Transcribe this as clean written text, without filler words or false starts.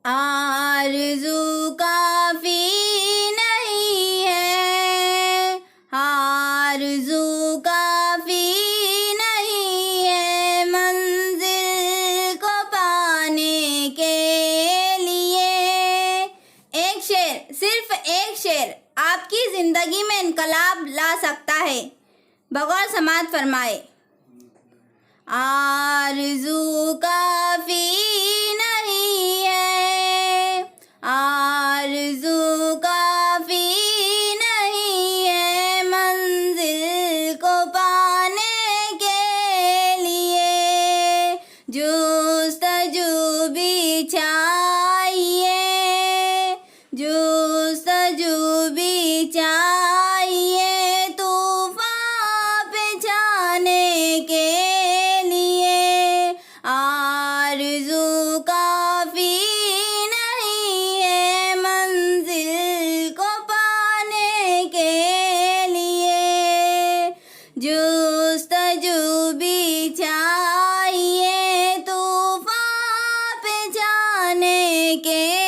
आरज़ू काफ़ी नहीं है, आरज़ू काफ़ी नहीं है मंजिल को पाने के लिए। एक शेर, सिर्फ एक शेर आपकी ज़िंदगी में इनकलाब ला सकता है। बगौर समाअत फरमाए। आरज़ू काफ़ी नहीं है, आरज़ू काफ़ी नहीं है मंजिल को पाने के लिए। जुस्तजू भी चाहिए, जुस्तजू भी चाहिए तूफ़ान पे जाने के लिए। आरज़ू काफ़ी नहीं है मंजिल को पाने के लिए। जुस्तजू भी चाहिए तूफ़ान पे जाने के